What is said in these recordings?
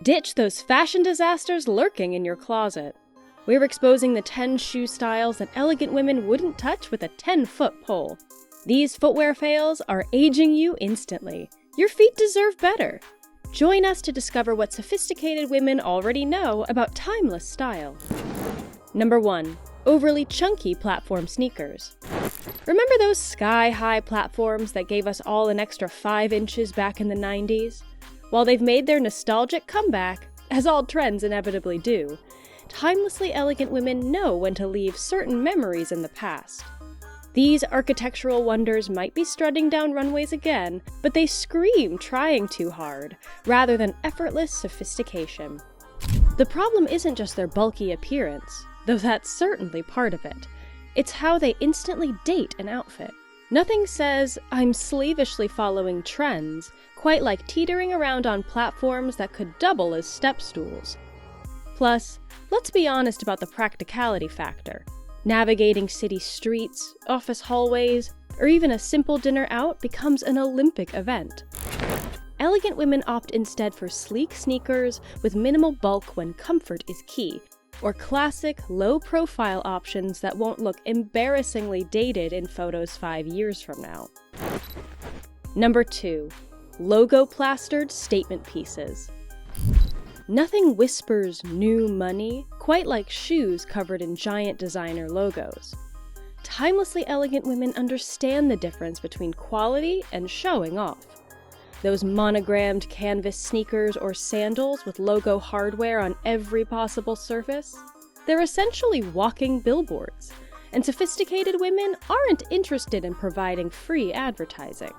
Ditch those fashion disasters lurking in your closet. We're exposing the 10 shoe styles that elegant women wouldn't touch with a 10-foot pole. These footwear fails are aging you instantly. Your feet deserve better. Join us to discover what sophisticated women already know about timeless style. Number 1. Overly chunky platform sneakers. Remember those sky-high platforms that gave us all an extra 5 inches back in the 90s? While they've made their nostalgic comeback, as all trends inevitably do, timelessly elegant women know when to leave certain memories in the past. These architectural wonders might be strutting down runways again, but they scream trying too hard, rather than effortless sophistication. The problem isn't just their bulky appearance, though that's certainly part of it. It's how they instantly date an outfit. Nothing says, "I'm slavishly following trends," quite like teetering around on platforms that could double as step stools. Plus, let's be honest about the practicality factor. Navigating city streets, office hallways, or even a simple dinner out becomes an Olympic event. Elegant women opt instead for sleek sneakers with minimal bulk when comfort is key, or classic, low-profile options that won't look embarrassingly dated in photos 5 years from now. Number 2. Logo-plastered statement pieces. Nothing whispers new money quite like shoes covered in giant designer logos. Timelessly elegant women understand the difference between quality and showing off. Those monogrammed canvas sneakers or sandals with logo hardware on every possible surface? They're essentially walking billboards, and sophisticated women aren't interested in providing free advertising.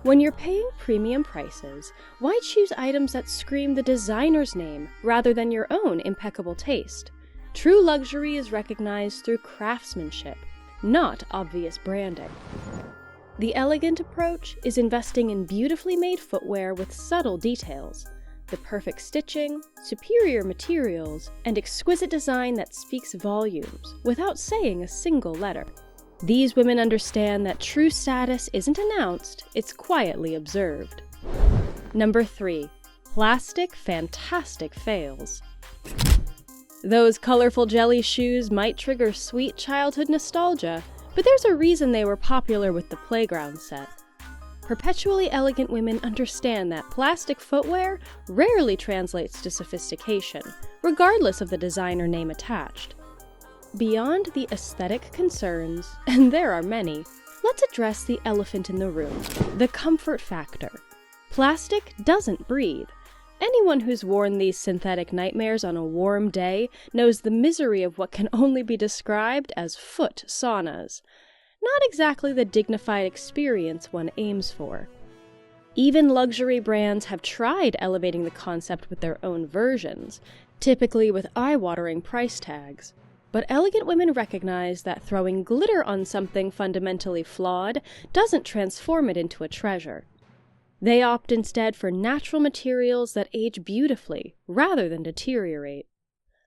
When you're paying premium prices, why choose items that scream the designer's name rather than your own impeccable taste? True luxury is recognized through craftsmanship, not obvious branding. The elegant approach is investing in beautifully made footwear with subtle details, the perfect stitching, superior materials, and exquisite design that speaks volumes without saying a single letter. These women understand that true status isn't announced, it's quietly observed. Number 3. Plastic fantastic fails. Those colorful jelly shoes might trigger sweet childhood nostalgia, but there's a reason they were popular with the playground set. Perpetually elegant women understand that plastic footwear rarely translates to sophistication, regardless of the designer name attached. Beyond the aesthetic concerns, and there are many, let's address the elephant in the room, the comfort factor. Plastic doesn't breathe. Anyone who's worn these synthetic nightmares on a warm day knows the misery of what can only be described as foot saunas. Not exactly the dignified experience one aims for. Even luxury brands have tried elevating the concept with their own versions, typically with eye-watering price tags. But elegant women recognize that throwing glitter on something fundamentally flawed doesn't transform it into a treasure. They opt instead for natural materials that age beautifully, rather than deteriorate.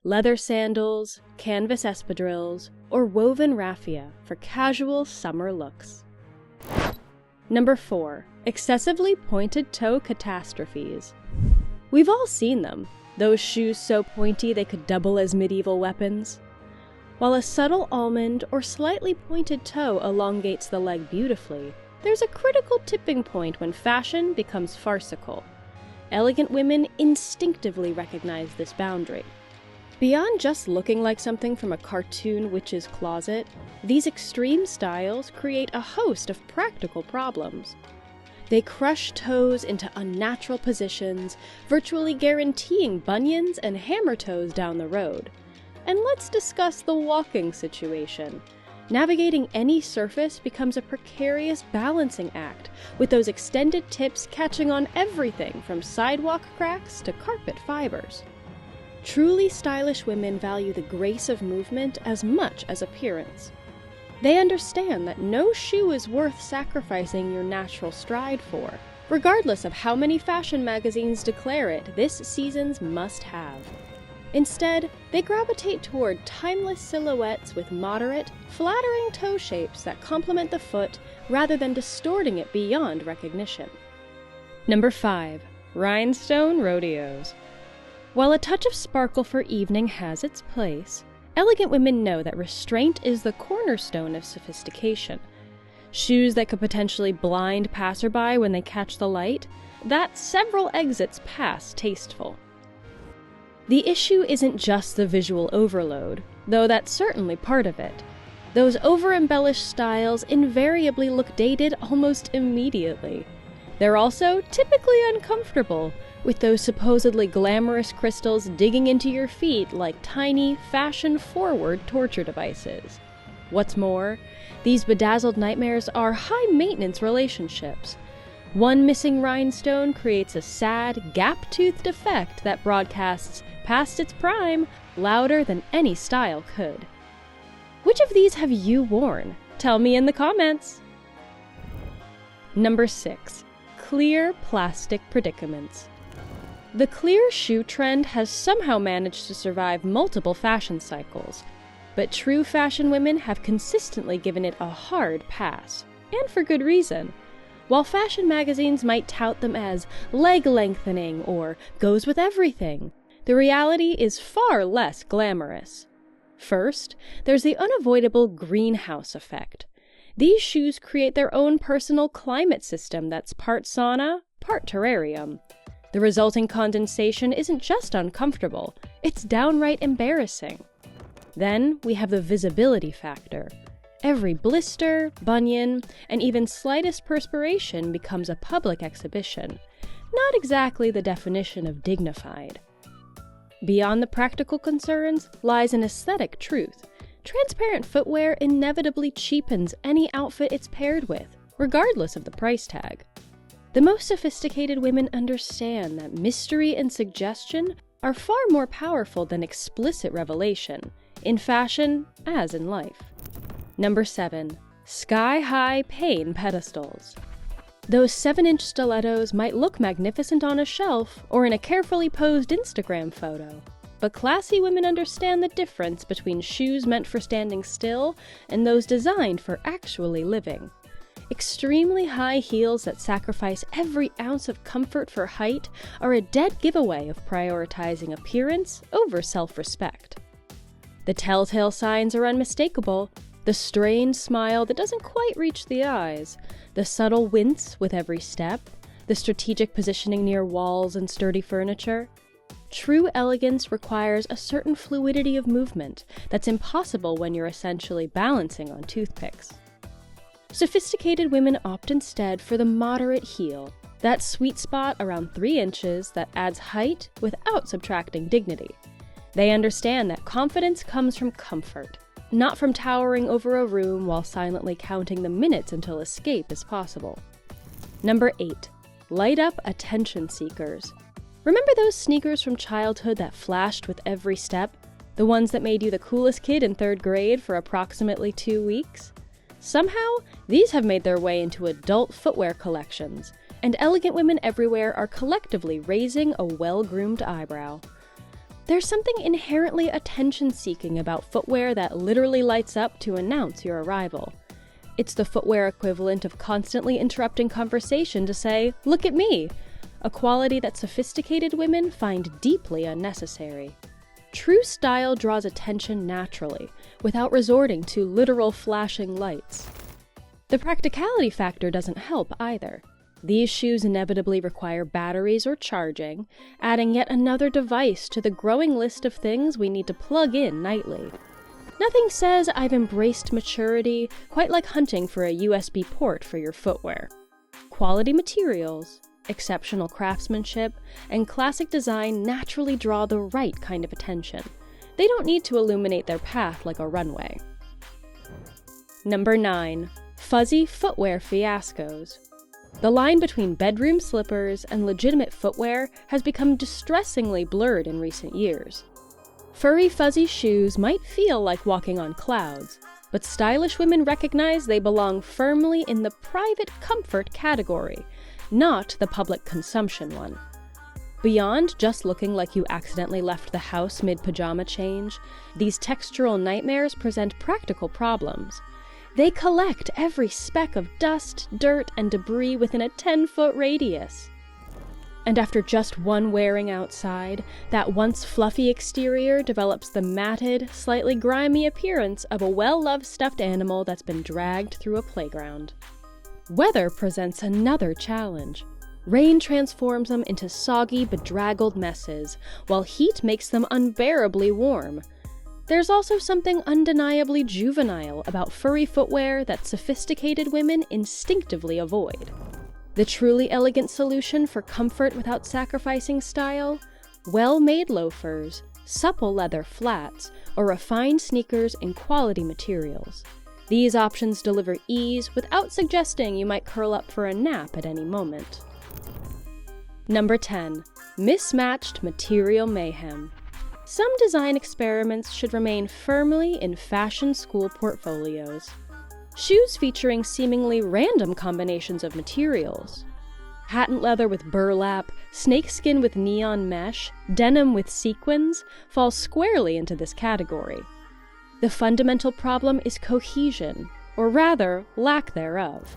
Leather sandals, canvas espadrilles, or woven raffia for casual summer looks. Number 4. Excessively pointed toe catastrophes. We've all seen them, those shoes so pointy they could double as medieval weapons. While a subtle almond or slightly pointed toe elongates the leg beautifully, there's a critical tipping point when fashion becomes farcical. Elegant women instinctively recognize this boundary. Beyond just looking like something from a cartoon witch's closet, these extreme styles create a host of practical problems. They crush toes into unnatural positions, virtually guaranteeing bunions and hammer toes down the road. And let's discuss the walking situation. Navigating any surface becomes a precarious balancing act, with those extended tips catching on everything from sidewalk cracks to carpet fibers. Truly stylish women value the grace of movement as much as appearance. They understand that no shoe is worth sacrificing your natural stride for, regardless of how many fashion magazines declare it this season's must-have. Instead, they gravitate toward timeless silhouettes with moderate, flattering toe shapes that complement the foot rather than distorting it beyond recognition. Number 5. Rhinestone rodeos. While a touch of sparkle for evening has its place, elegant women know that restraint is the cornerstone of sophistication. Shoes that could potentially blind passerby when they catch the light, that's several exits past tasteful. The issue isn't just the visual overload, though that's certainly part of it. Those over-embellished styles invariably look dated almost immediately. They're also typically uncomfortable, with those supposedly glamorous crystals digging into your feet like tiny, fashion-forward torture devices. What's more, these bedazzled nightmares are high-maintenance relationships. One missing rhinestone creates a sad, gap-toothed effect that broadcasts past its prime louder than any style could. Which of these have you worn? Tell me in the comments! Number 6. Clear plastic predicaments. The clear shoe trend has somehow managed to survive multiple fashion cycles, but true fashion women have consistently given it a hard pass, and for good reason. While fashion magazines might tout them as leg lengthening or goes with everything, the reality is far less glamorous. First, there's the unavoidable greenhouse effect. These shoes create their own personal climate system that's part sauna, part terrarium. The resulting condensation isn't just uncomfortable, it's downright embarrassing. Then we have the visibility factor. Every blister, bunion, and even slightest perspiration becomes a public exhibition, not exactly the definition of dignified. Beyond the practical concerns lies an aesthetic truth. Transparent footwear inevitably cheapens any outfit it's paired with, regardless of the price tag. The most sophisticated women understand that mystery and suggestion are far more powerful than explicit revelation, in fashion as in life. Number 7. Sky-high pain pedestals. Those 7-inch stilettos might look magnificent on a shelf or in a carefully posed Instagram photo, but classy women understand the difference between shoes meant for standing still and those designed for actually living. Extremely high heels that sacrifice every ounce of comfort for height are a dead giveaway of prioritizing appearance over self-respect. The telltale signs are unmistakable: the strained smile that doesn't quite reach the eyes, the subtle wince with every step, the strategic positioning near walls and sturdy furniture. True elegance requires a certain fluidity of movement that's impossible when you're essentially balancing on toothpicks. Sophisticated women opt instead for the moderate heel, that sweet spot around 3 inches that adds height without subtracting dignity. They understand that confidence comes from comfort, not from towering over a room while silently counting the minutes until escape is possible. Number 8. Light up attention seekers. Remember those sneakers from childhood that flashed with every step? The ones that made you the coolest kid in 3rd grade for approximately 2 weeks? Somehow, these have made their way into adult footwear collections, and elegant women everywhere are collectively raising a well-groomed eyebrow. There's something inherently attention-seeking about footwear that literally lights up to announce your arrival. It's the footwear equivalent of constantly interrupting conversation to say, "Look at me," a quality that sophisticated women find deeply unnecessary. True style draws attention naturally, without resorting to literal flashing lights. The practicality factor doesn't help either. These shoes inevitably require batteries or charging, adding yet another device to the growing list of things we need to plug in nightly. Nothing says I've embraced maturity quite like hunting for a USB port for your footwear. Quality materials, exceptional craftsmanship, and classic design naturally draw the right kind of attention. They don't need to illuminate their path like a runway. Number 9. Fuzzy footwear fiascos. The line between bedroom slippers and legitimate footwear has become distressingly blurred in recent years. Furry, fuzzy shoes might feel like walking on clouds, but stylish women recognize they belong firmly in the private comfort category, not the public consumption one. Beyond just looking like you accidentally left the house mid-pajama change, these textural nightmares present practical problems. They collect every speck of dust, dirt, and debris within a 10-foot radius. And after just one wearing outside, that once fluffy exterior develops the matted, slightly grimy appearance of a well-loved stuffed animal that's been dragged through a playground. Weather presents another challenge. Rain transforms them into soggy, bedraggled messes, while heat makes them unbearably warm. There's also something undeniably juvenile about furry footwear that sophisticated women instinctively avoid. The truly elegant solution for comfort without sacrificing style? Well-made loafers, supple leather flats, or refined sneakers in quality materials. These options deliver ease without suggesting you might curl up for a nap at any moment. Number 10. Mismatched material mayhem. Some design experiments should remain firmly in fashion school portfolios. Shoes featuring seemingly random combinations of materials. Patent leather with burlap, snakeskin with neon mesh, denim with sequins fall squarely into this category. The fundamental problem is cohesion, or rather, lack thereof.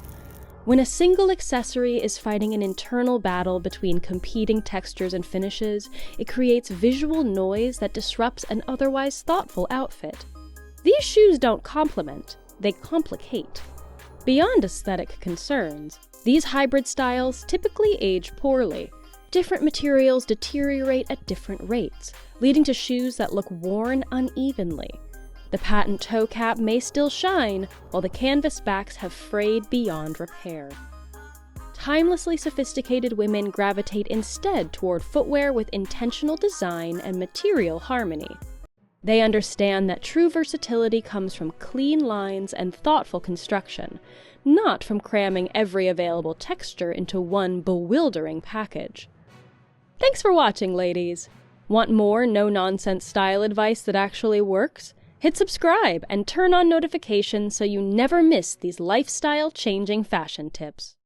When a single accessory is fighting an internal battle between competing textures and finishes, it creates visual noise that disrupts an otherwise thoughtful outfit. These shoes don't complement, they complicate. Beyond aesthetic concerns, these hybrid styles typically age poorly. Different materials deteriorate at different rates, leading to shoes that look worn unevenly. The patent toe cap may still shine, while the canvas backs have frayed beyond repair. Timelessly sophisticated women gravitate instead toward footwear with intentional design and material harmony. They understand that true versatility comes from clean lines and thoughtful construction, not from cramming every available texture into one bewildering package. Thanks for watching, ladies! Want more no-nonsense style advice that actually works? Hit subscribe and turn on notifications so you never miss these lifestyle-changing fashion tips.